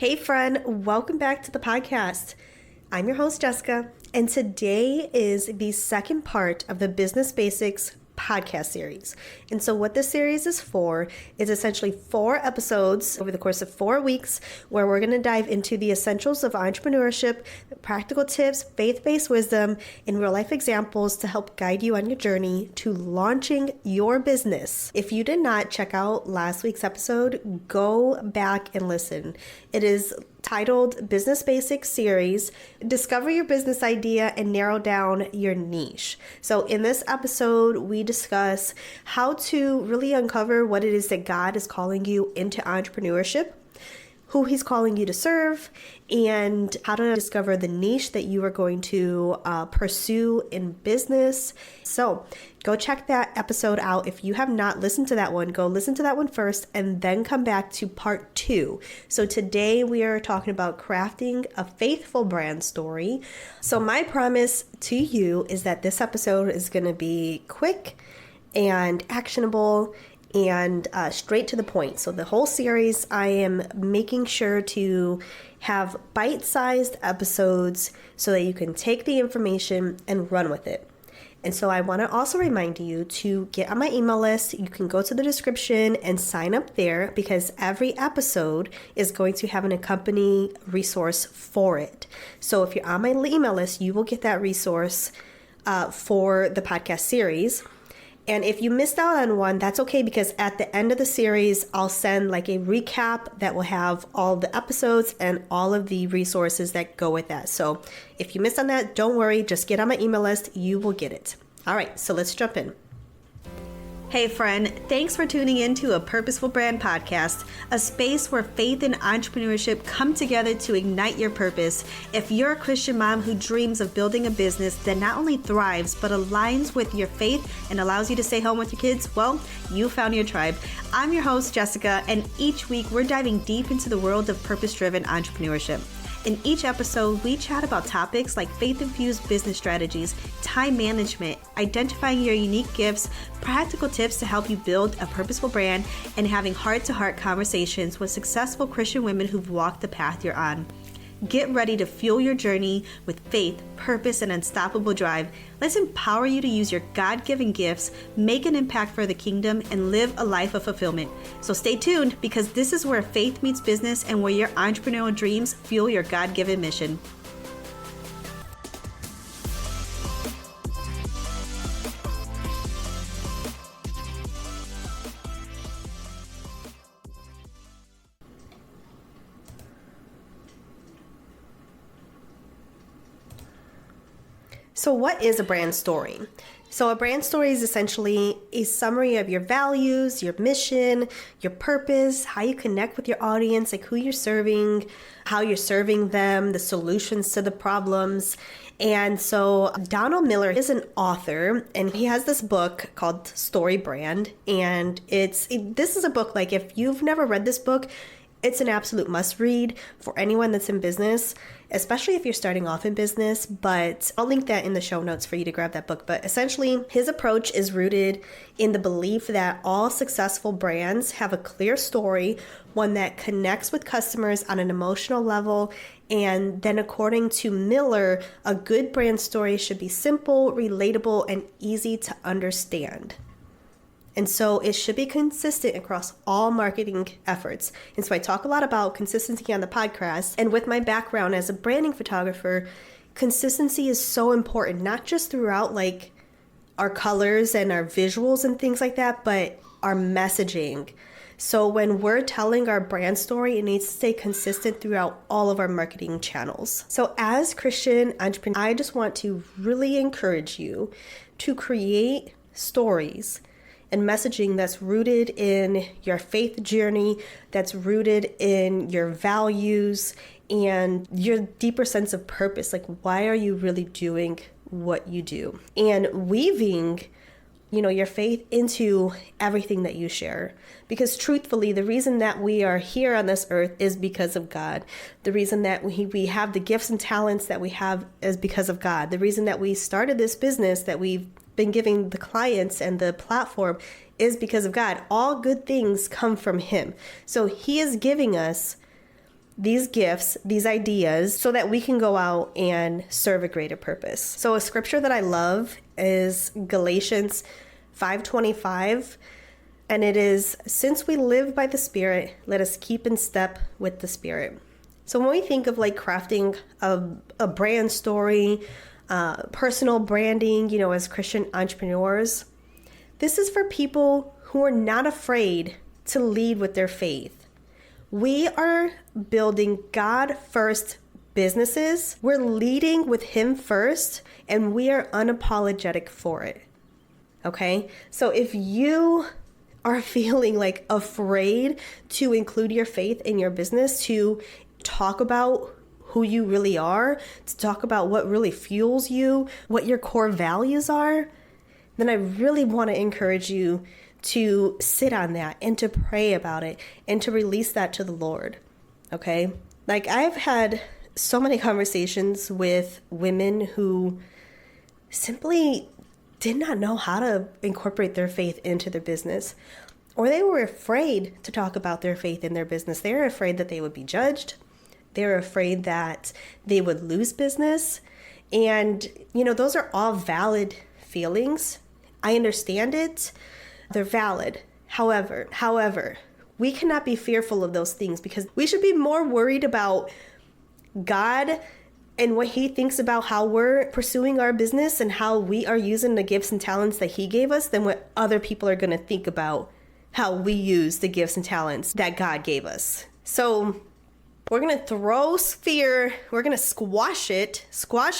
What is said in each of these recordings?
Hey friend, welcome back to the podcast. I'm your host, Jessica, and today is the second part of the Business Basics podcast series. And so what this series is for is essentially 4 episodes over the course of 4 weeks where we're going to dive into the essentials of entrepreneurship, practical tips, faith-based wisdom, and real-life examples to help guide you on your journey to launching your business. If you did not check out last week's episode, go back and listen. It is titled Business Basics Series, Discover Your Business Idea and Narrow Down Your Niche. So in this episode, we discuss how to really uncover what it is that God is calling you into entrepreneurship, who he's calling you to serve, and how to discover the niche that you are going to pursue in business. So go check that episode out. If you have not listened to that one, go listen to that one first and then come back to part 2. So today we are talking about crafting a faithful brand story. So my promise to you is that this episode is going to be quick and actionable and straight to the point. So the whole series, I am making sure to have bite-sized episodes so that you can take the information and run with it. And so I want to also remind you to get on my email list. You can go to the description and sign up there because every episode is going to have an accompanying resource for it. So if you're on my email list, you will get that resource for the podcast series. And if you missed out on one, that's okay, because at the end of the series, I'll send like a recap that will have all the episodes and all of the resources that go with that. So if you missed on that, don't worry, just get on my email list. You will get it. All right, so let's jump in. Hey friend, thanks for tuning in to A Purposeful Brand Podcast, a space where faith and entrepreneurship come together to ignite your purpose. If you're a Christian mom who dreams of building a business that not only thrives, but aligns with your faith and allows you to stay home with your kids, well, you found your tribe. I'm your host, Jessica, and each week we're diving deep into the world of purpose-driven entrepreneurship. In each episode, we chat about topics like faith-infused business strategies, time management, identifying your unique gifts, practical tips to help you build a purposeful brand, and having heart-to-heart conversations with successful Christian women who've walked the path you're on. Get ready to fuel your journey with faith, purpose, and unstoppable drive. Let's empower you to use your God-given gifts, make an impact for the kingdom, and live a life of fulfillment. So stay tuned, because this is where faith meets business and where your entrepreneurial dreams fuel your God-given mission. So what is a brand story? So a brand story is essentially a summary of your values, your mission, your purpose, how you connect with your audience, like who you're serving, how you're serving them, the solutions to the problems. And so Donald Miller is an author, and he has this book called Story Brand. And this is a book, like if you've never read this book, it's an absolute must read for anyone that's in business, especially if you're starting off in business. But I'll link that in the show notes for you to grab that book. But essentially, his approach is rooted in the belief that all successful brands have a clear story, one that connects with customers on an emotional level. And then according to Miller, a good brand story should be simple, relatable, and easy to understand. And so it should be consistent across all marketing efforts. And so I talk a lot about consistency on the podcast. And with my background as a branding photographer, consistency is so important, not just throughout like our colors and our visuals and things like that, but our messaging. So when we're telling our brand story, it needs to stay consistent throughout all of our marketing channels. So as Christian entrepreneurs, I just want to really encourage you to create stories and messaging that's rooted in your faith journey, that's rooted in your values and your deeper sense of purpose. Like, why are you really doing what you do? And weaving, your faith into everything that you share. Because truthfully, the reason that we are here on this earth is because of God. The reason that we have the gifts and talents that we have is because of God. The reason that we started this business that we've been giving the clients and the platform is because of God. All good things come from Him. So He is giving us these gifts, these ideas, so that we can go out and serve a greater purpose. So a scripture that I love is Galatians 5:25, and it is, since we live by the Spirit, let us keep in step with the Spirit. So when we think of like crafting a brand story, personal branding, as Christian entrepreneurs, this is for people who are not afraid to lead with their faith. We are building God first businesses. We're leading with Him first, and we are unapologetic for it. Okay? So if you are feeling like afraid to include your faith in your business, to talk about who you really are, to talk about what really fuels you, what your core values are, then I really want to encourage you to sit on that and to pray about it and to release that to the Lord. Okay? Like, I've had so many conversations with women who simply did not know how to incorporate their faith into their business, or they were afraid to talk about their faith in their business. They were afraid that they would be judged. They were afraid that they would lose business. And, those are all valid feelings. I understand it. They're valid. However, we cannot be fearful of those things, because we should be more worried about God and what He thinks about how we're pursuing our business and how we are using the gifts and talents that He gave us than what other people are going to think about how we use the gifts and talents that God gave us. So we're going to throw fear, we're going to squash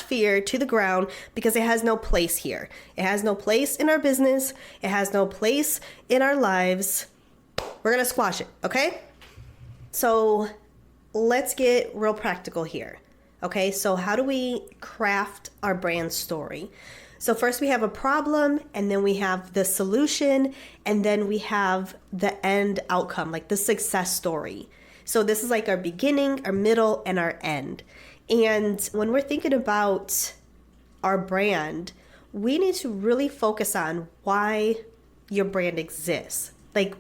fear to the ground, because it has no place here. It has no place in our business. It has no place in our lives. We're going to squash it, okay? So let's get real practical here, okay? So how do we craft our brand story? So first we have a problem, and then we have the solution, and then we have the end outcome, like the success story. So this is like our beginning, our middle, and our end. And when we're thinking about our brand, we need to really focus on why your brand exists. Like,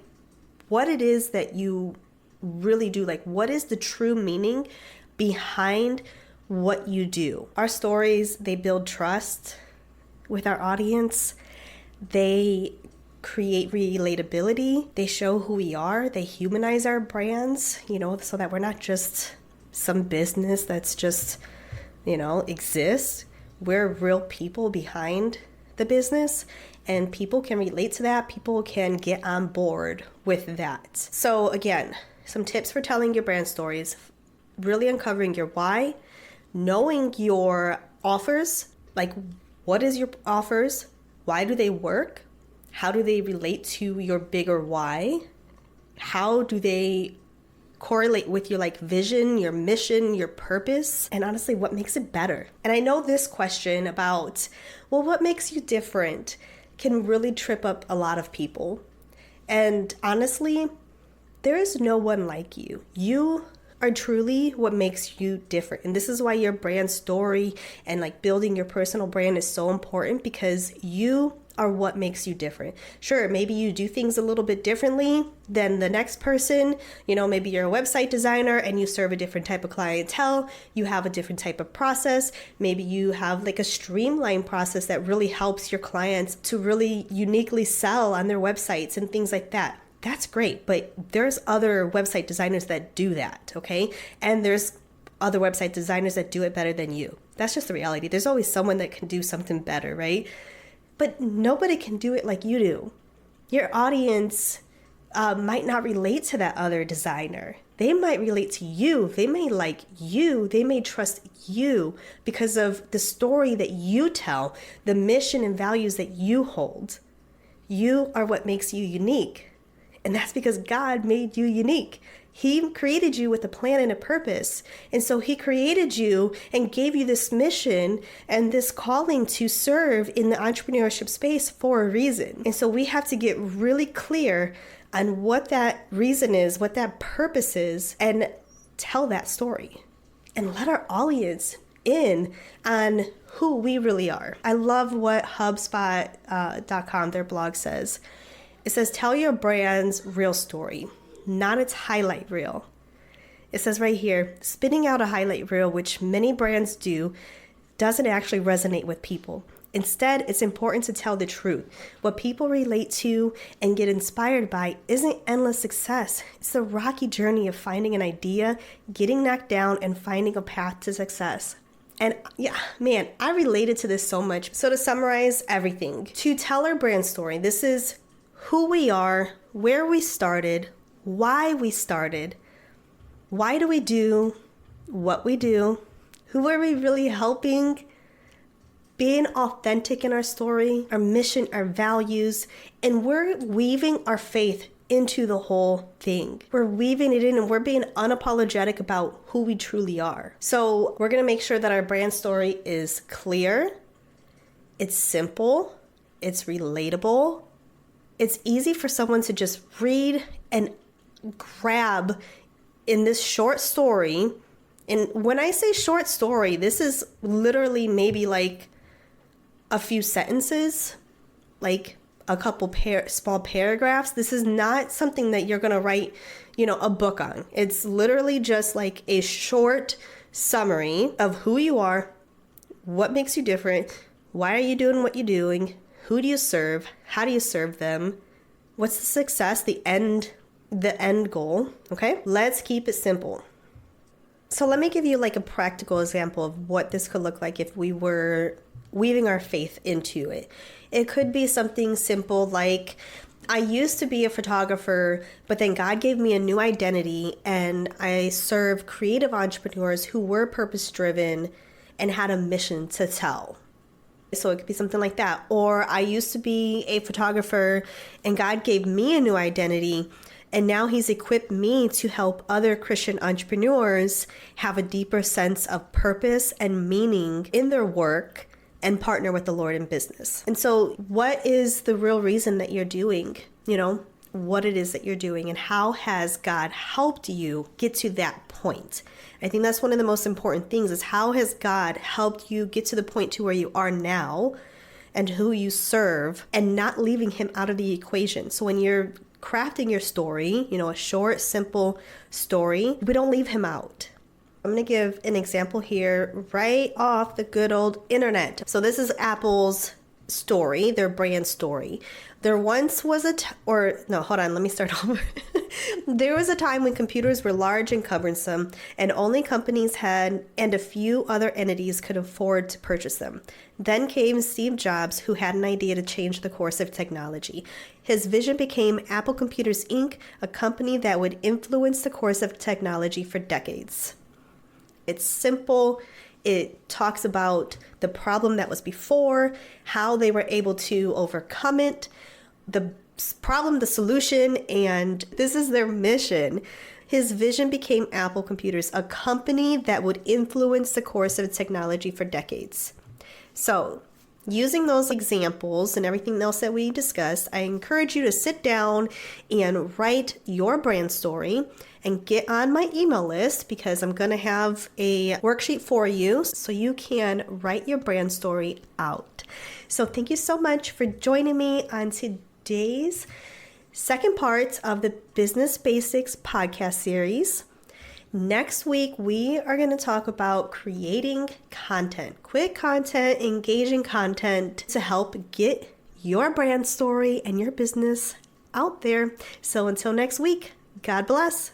what it is that you really do. Like, what is the true meaning behind what you do? Our stories, they build trust with our audience. They create relatability. They show who we are. They humanize our brands, so that we're not just some business that's just, exists. We're real people behind the business, and people can relate to that. People can get on board with that. So again, some tips for telling your brand stories: really uncovering your why, knowing your offers, like what is your offers? Why do they work? How do they relate to your bigger why? How do they correlate with your vision, your mission, your purpose? And honestly, what makes it better? And I know this question about, what makes you different, can really trip up a lot of people. And honestly, there is no one like you. You are truly what makes you different. And this is why your brand story and building your personal brand is so important, because you are what makes you different. Sure, maybe you do things a little bit differently than the next person. Maybe you're a website designer and you serve a different type of clientele. You have a different type of process. Maybe you have a streamlined process that really helps your clients to really uniquely sell on their websites and things like that. That's great, but there's other website designers that do that, okay? And there's other website designers that do it better than you. That's just the reality. There's always someone that can do something better, right? But nobody can do it like you do. Your audience might not relate to that other designer. They might relate to you. They may like you. They may trust you because of the story that you tell, the mission and values that you hold. You are what makes you unique. And that's because God made you unique. He created you with a plan and a purpose. And so He created you and gave you this mission and this calling to serve in the entrepreneurship space for a reason. And so we have to get really clear on what that reason is, what that purpose is, and tell that story and let our audience in on who we really are. I love what HubSpot.com, their blog says. It says, tell your brand's real story, not its highlight reel. It says right here, spinning out a highlight reel, which many brands do, doesn't actually resonate with people. Instead, it's important to tell the truth. What people relate to and get inspired by isn't endless success. It's the rocky journey of finding an idea, getting knocked down, and finding a path to success. And yeah, man, I related to this so much. So to summarize everything, to tell our brand story, this is who we are, where we started, why we started, why do we do what we do, who are we really helping, being authentic in our story, our mission, our values, and we're weaving our faith into the whole thing. We're weaving it in and we're being unapologetic about who we truly are. So we're going to make sure that our brand story is clear, it's simple, it's relatable, it's easy for someone to just read and grab in this short story. And when I say short story, this is literally maybe like a few sentences, like a couple small paragraphs. This is not something that you're going to write, a book on. It's literally just like a short summary of who you are, what makes you different, why are you doing what you're doing, who do you serve, how do you serve them, what's the success, the end goal. Okay, let's keep it simple. So let me give you like a practical example of what this could look like if we were weaving our faith into it. It could be something simple like, I used to be a photographer, but then God gave me a new identity and I serve creative entrepreneurs who were purpose-driven and had a mission to tell. So it could be something like that. Or I used to be a photographer and God gave me a new identity and now he's equipped me to help other Christian entrepreneurs have a deeper sense of purpose and meaning in their work and partner with the Lord in business. And so what is the real reason that you're doing, what it is that you're doing, and how has God helped you get to that point? I think that's one of the most important things is how has God helped you get to the point to where you are now and who you serve and not leaving him out of the equation. So when you're crafting your story, a short, simple story, we don't leave him out. I'm going to give an example here right off the good old internet. So this is Apple's story, their brand story. There once was let me start over. There was a time when computers were large and cumbersome and only companies had and a few other entities could afford to purchase them. Then came Steve Jobs, who had an idea to change the course of technology. His vision became Apple Computers Inc., a company that would influence the course of technology for decades. It's simple. It talks about the problem that was before, how they were able to overcome it, the problem, the solution, and this is their mission. His vision became Apple Computers, a company that would influence the course of technology for decades. So, using those examples and everything else that we discussed, I encourage you to sit down and write your brand story and get on my email list because I'm going to have a worksheet for you so you can write your brand story out. So thank you so much for joining me on today's second part of the Business Basics podcast series. Next week, we are going to talk about creating content, quick content, engaging content to help get your brand story and your business out there. So until next week, God bless.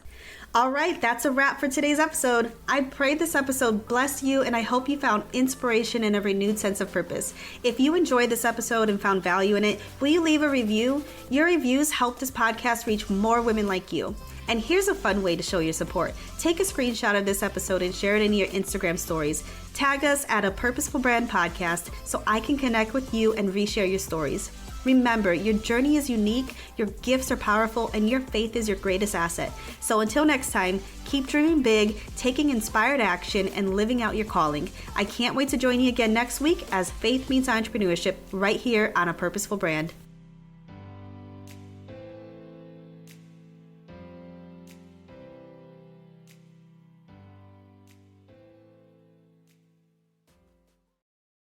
All right, that's a wrap for today's episode. I pray this episode blessed you, and I hope you found inspiration and a renewed sense of purpose. If you enjoyed this episode and found value in it, will you leave a review? Your reviews help this podcast reach more women like you. And here's a fun way to show your support. Take a screenshot of this episode and share it in your Instagram stories. Tag us at A Purposeful Brand Podcast so I can connect with you and reshare your stories. Remember, your journey is unique, your gifts are powerful, and your faith is your greatest asset. So until next time, keep dreaming big, taking inspired action, and living out your calling. I can't wait to join you again next week as faith meets entrepreneurship right here on A Purposeful Brand.